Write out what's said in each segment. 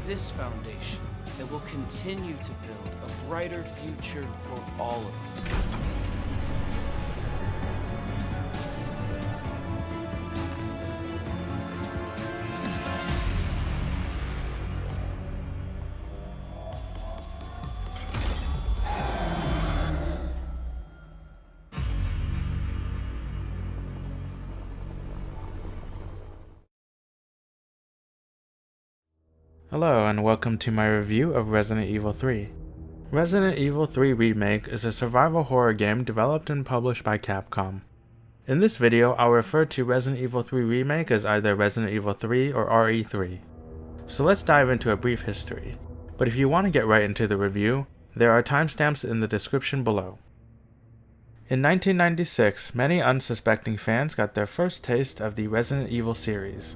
this foundation that will continue to build a brighter future for all of us. Hello and welcome to my review of Resident Evil 3. Resident Evil 3 Remake is a survival horror game developed and published by Capcom. In this video, I'll refer to Resident Evil 3 Remake as either Resident Evil 3 or RE3. So let's dive into a brief history, but if you want to get right into the review, there are timestamps in the description below. In 1996, many unsuspecting fans got their first taste of the Resident Evil series.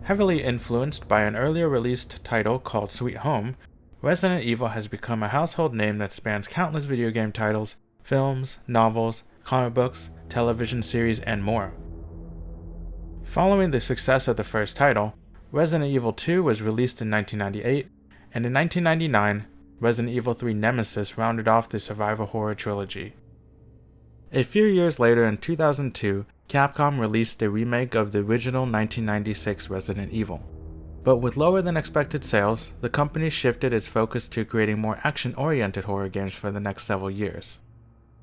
Heavily influenced by an earlier released title called Sweet Home, Resident Evil has become a household name that spans countless video game titles, films, novels, comic books, television series, and more. Following the success of the first title, Resident Evil 2 was released in 1998, and in 1999, Resident Evil 3 Nemesis rounded off the survival horror trilogy. A few years later in 2002, Capcom released a remake of the original 1996 Resident Evil. But with lower than expected sales, the company shifted its focus to creating more action-oriented horror games for the next several years.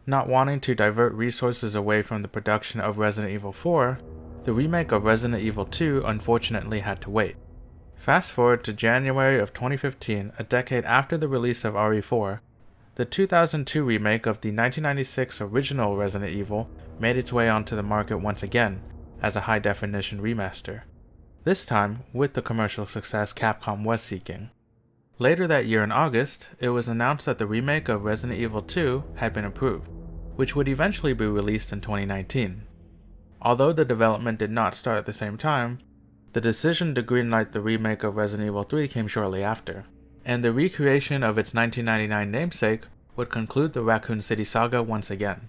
Not wanting to divert resources away from the production of Resident Evil 4, the remake of Resident Evil 2 unfortunately had to wait. Fast forward to January of 2015, a decade after the release of RE4, the 2002 remake of the 1996 original Resident Evil made its way onto the market once again as a high-definition remaster, this time with the commercial success Capcom was seeking. Later that year in August, it was announced that the remake of Resident Evil 2 had been approved, which would eventually be released in 2019. Although the development did not start at the same time, the decision to greenlight the remake of Resident Evil 3 came shortly after, and the recreation of its 1999 namesake would conclude the Raccoon City saga once again.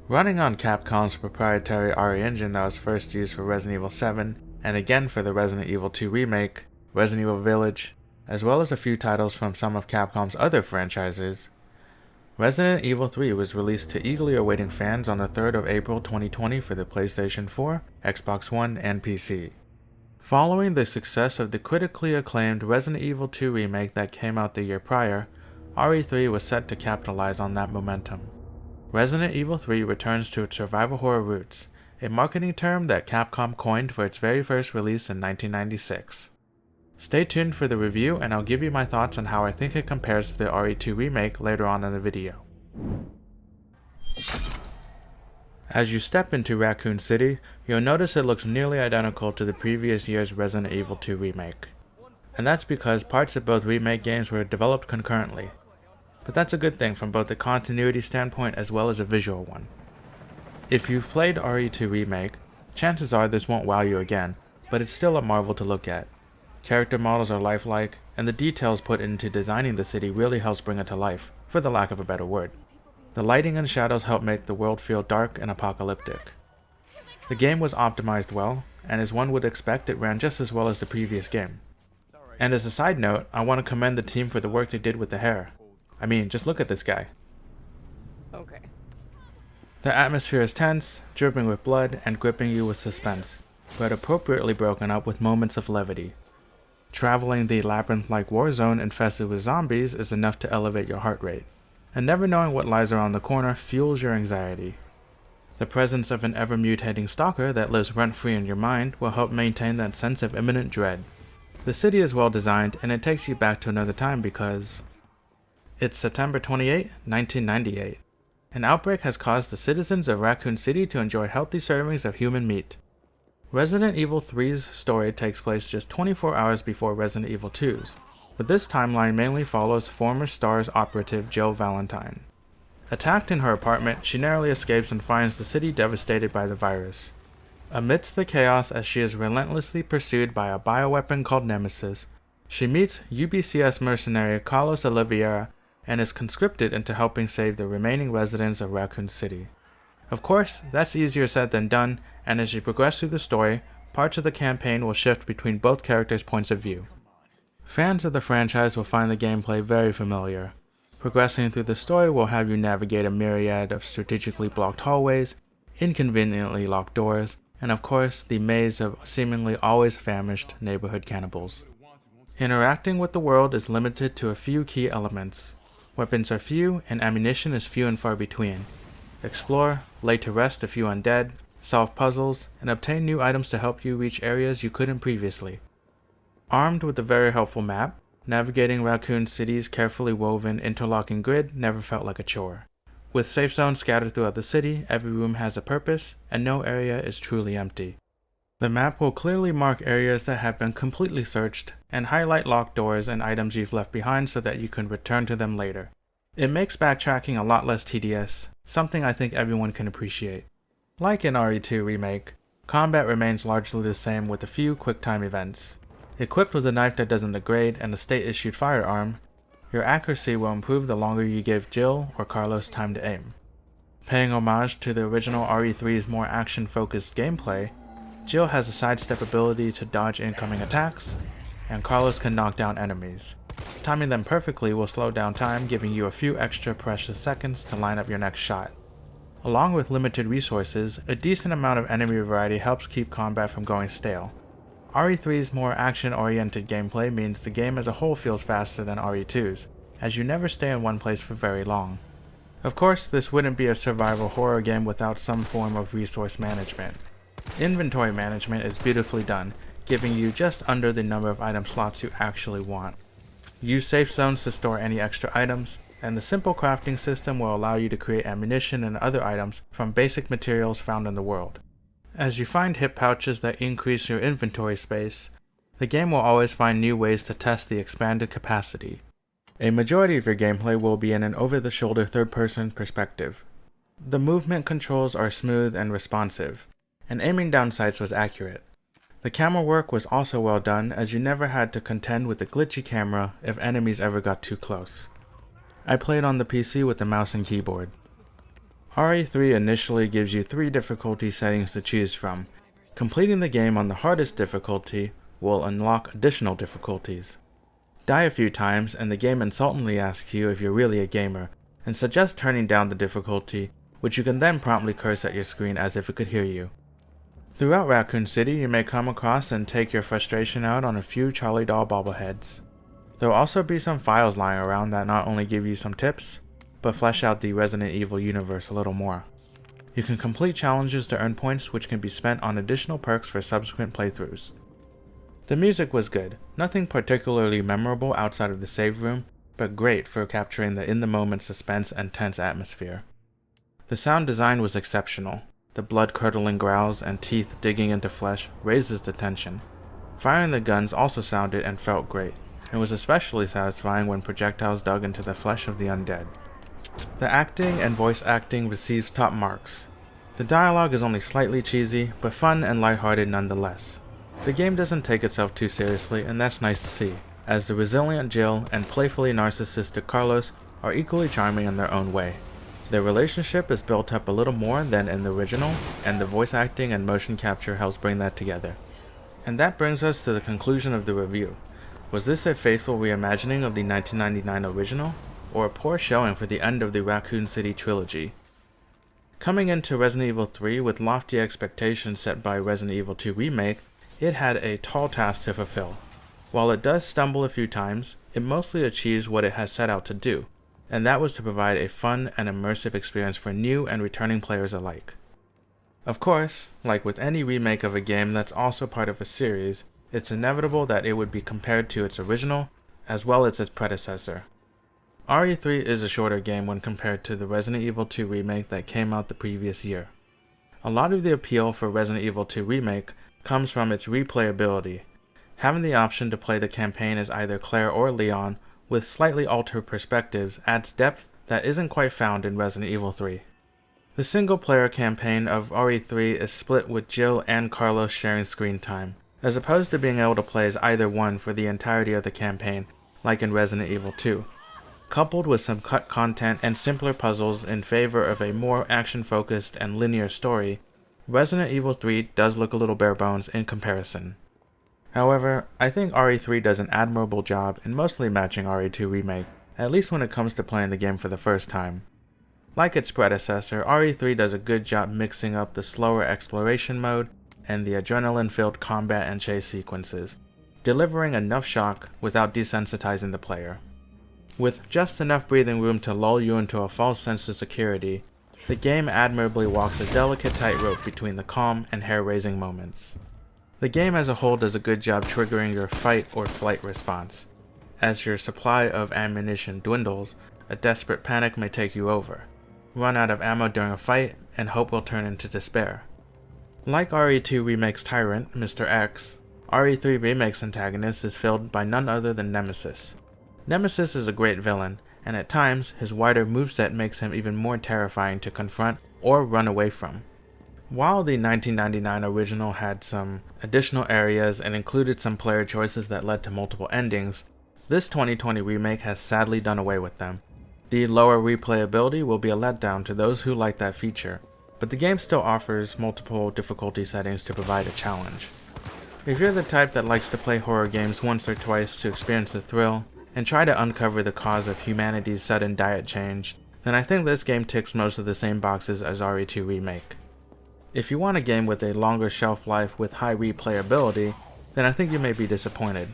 Running on Capcom's proprietary RE engine that was first used for Resident Evil 7, and again for the Resident Evil 2 remake, Resident Evil Village, as well as a few titles from some of Capcom's other franchises, Resident Evil 3 was released to eagerly awaiting fans on the 3rd of April 2020 for the PlayStation 4, Xbox One, and PC. Following the success of the critically acclaimed Resident Evil 2 remake that came out the year prior, RE3 was set to capitalize on that momentum. Resident Evil 3 returns to its survival horror roots, a marketing term that Capcom coined for its very first release in 1996. Stay tuned for the review and I'll give you my thoughts on how I think it compares to the RE2 remake later on in the video. As you step into Raccoon City, you'll notice it looks nearly identical to the previous year's Resident Evil 2 remake. And that's because parts of both remake games were developed concurrently. But that's a good thing from both a continuity standpoint as well as a visual one. If you've played RE2 Remake, chances are this won't wow you again, but it's still a marvel to look at. Character models are lifelike, and the details put into designing the city really helps bring it to life, for the lack of a better word. The lighting and shadows help make the world feel dark and apocalyptic. The game was optimized well, and as one would expect, it ran just as well as the previous game. And as a side note, I want to commend the team for the work they did with the hair. I mean, just look at this guy. Okay. The atmosphere is tense, dripping with blood, and gripping you with suspense, but appropriately broken up with moments of levity. Traveling the labyrinth-like war zone infested with zombies is enough to elevate your heart rate, and never knowing what lies around the corner fuels your anxiety. The presence of an ever-mutating stalker that lives rent-free in your mind will help maintain that sense of imminent dread. The city is well designed, and it takes you back to another time because it's September 28, 1998. An outbreak has caused the citizens of Raccoon City to enjoy healthy servings of human meat. Resident Evil 3's story takes place just 24 hours before Resident Evil 2's, but this timeline mainly follows former S.T.A.R.S operative Jill Valentine. Attacked in her apartment, she narrowly escapes and finds the city devastated by the virus. Amidst the chaos as she is relentlessly pursued by a bioweapon called Nemesis, she meets UBCS mercenary Carlos Oliveira and is conscripted into helping save the remaining residents of Raccoon City. Of course, that's easier said than done, and as you progress through the story, parts of the campaign will shift between both characters' points of view. Fans of the franchise will find the gameplay very familiar. Progressing through the story will have you navigate a myriad of strategically blocked hallways, inconveniently locked doors, and of course, the maze of seemingly always famished neighborhood cannibals. Interacting with the world is limited to a few key elements. Weapons are few, and ammunition is few and far between. Explore, lay to rest a few undead, solve puzzles, and obtain new items to help you reach areas you couldn't previously. Armed with a very helpful map, navigating Raccoon City's carefully woven interlocking grid never felt like a chore. With safe zones scattered throughout the city, every room has a purpose, and no area is truly empty. The map will clearly mark areas that have been completely searched, and highlight locked doors and items you've left behind so that you can return to them later. It makes backtracking a lot less tedious, something I think everyone can appreciate. Like in RE2 Remake, combat remains largely the same with a few quick-time events. Equipped with a knife that doesn't degrade and a state-issued firearm, your accuracy will improve the longer you give Jill or Carlos time to aim. Paying homage to the original RE3's more action-focused gameplay, Jill has a sidestep ability to dodge incoming attacks, and Carlos can knock down enemies. Timing them perfectly will slow down time, giving you a few extra precious seconds to line up your next shot. Along with limited resources, a decent amount of enemy variety helps keep combat from going stale. RE3's more action-oriented gameplay means the game as a whole feels faster than RE2's, as you never stay in one place for very long. Of course, this wouldn't be a survival horror game without some form of resource management. Inventory management is beautifully done, giving you just under the number of item slots you actually want. Use safe zones to store any extra items, and the simple crafting system will allow you to create ammunition and other items from basic materials found in the world. As you find hip pouches that increase your inventory space, the game will always find new ways to test the expanded capacity. A majority of your gameplay will be in an over-the-shoulder third-person perspective. The movement controls are smooth and responsive, and aiming down sights was accurate. The camera work was also well done, as you never had to contend with a glitchy camera if enemies ever got too close. I played on the PC with the mouse and keyboard. RE3 initially gives you 3 difficulty settings to choose from. Completing the game on the hardest difficulty will unlock additional difficulties. Die a few times and the game insultingly asks you if you're really a gamer, and suggests turning down the difficulty, which you can then promptly curse at your screen as if it could hear you. Throughout Raccoon City, you may come across and take your frustration out on a few Charlie doll bobbleheads. There will also be some files lying around that not only give you some tips, but flesh out the Resident Evil universe a little more. You can complete challenges to earn points, which can be spent on additional perks for subsequent playthroughs. The music was good, nothing particularly memorable outside of the save room, but great for capturing the in-the-moment suspense and tense atmosphere. The sound design was exceptional. The blood-curdling growls and teeth digging into flesh raises the tension. Firing the guns also sounded and felt great, and was especially satisfying when projectiles dug into the flesh of the undead. The acting and voice acting receives top marks. The dialogue is only slightly cheesy, but fun and lighthearted nonetheless. The game doesn't take itself too seriously, and that's nice to see, as the resilient Jill and playfully narcissistic Carlos are equally charming in their own way. Their relationship is built up a little more than in the original, and the voice acting and motion capture helps bring that together. And that brings us to the conclusion of the review. Was this a faithful reimagining of the 1999 original, or a poor showing for the end of the Raccoon City trilogy? Coming into Resident Evil 3 with lofty expectations set by Resident Evil 2 Remake, it had a tall task to fulfill. While it does stumble a few times, it mostly achieves what it has set out to do, and that was to provide a fun and immersive experience for new and returning players alike. Of course, like with any remake of a game that's also part of a series, it's inevitable that it would be compared to its original, as well as its predecessor. RE3 is a shorter game when compared to the Resident Evil 2 Remake that came out the previous year. A lot of the appeal for Resident Evil 2 Remake comes from its replayability. Having the option to play the campaign as either Claire or Leon with slightly altered perspectives adds depth that isn't quite found in Resident Evil 3. The single-player campaign of RE3 is split with Jill and Carlos sharing screen time, as opposed to being able to play as either one for the entirety of the campaign, like in Resident Evil 2. Coupled with some cut content and simpler puzzles in favor of a more action-focused and linear story, Resident Evil 3 does look a little bare bones in comparison. However, I think RE3 does an admirable job in mostly matching RE2 Remake, at least when it comes to playing the game for the first time. Like its predecessor, RE3 does a good job mixing up the slower exploration mode and the adrenaline-filled combat and chase sequences, delivering enough shock without desensitizing the player. With just enough breathing room to lull you into a false sense of security, the game admirably walks a delicate tightrope between the calm and hair-raising moments. The game as a whole does a good job triggering your fight or flight response. As your supply of ammunition dwindles, a desperate panic may take you over. Run out of ammo during a fight, and hope will turn into despair. Like RE2 Remake's tyrant, Mr. X, RE3 Remake's antagonist is filled by none other than Nemesis. Nemesis is a great villain, and at times, his wider moveset makes him even more terrifying to confront or run away from. While the 1999 original had some additional areas and included some player choices that led to multiple endings, this 2020 remake has sadly done away with them. The lower replayability will be a letdown to those who like that feature, but the game still offers multiple difficulty settings to provide a challenge. If you're the type that likes to play horror games once or twice to experience the thrill, and try to uncover the cause of humanity's sudden diet change, then I think this game ticks most of the same boxes as RE2 Remake. If you want a game with a longer shelf life with high replayability, then I think you may be disappointed.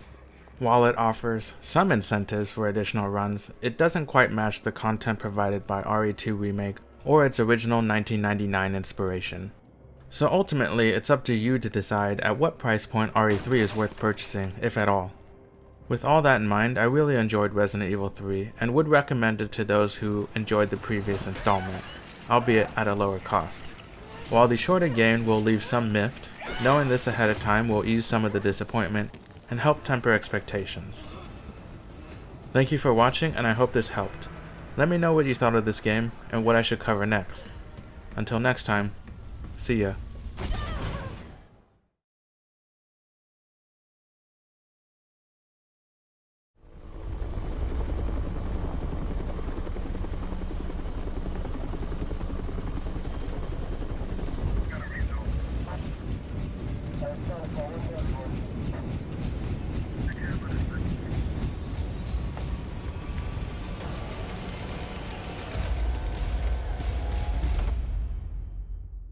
While it offers some incentives for additional runs, it doesn't quite match the content provided by RE2 Remake or its original 1999 inspiration. So ultimately, it's up to you to decide at what price point RE3 is worth purchasing, if at all. With all that in mind, I really enjoyed Resident Evil 3 and would recommend it to those who enjoyed the previous installment, albeit at a lower cost. While the shorter game will leave some miffed, knowing this ahead of time will ease some of the disappointment and help temper expectations. Thank you for watching, and I hope this helped. Let me know what you thought of this game and what I should cover next. Until next time, see ya. Traversal.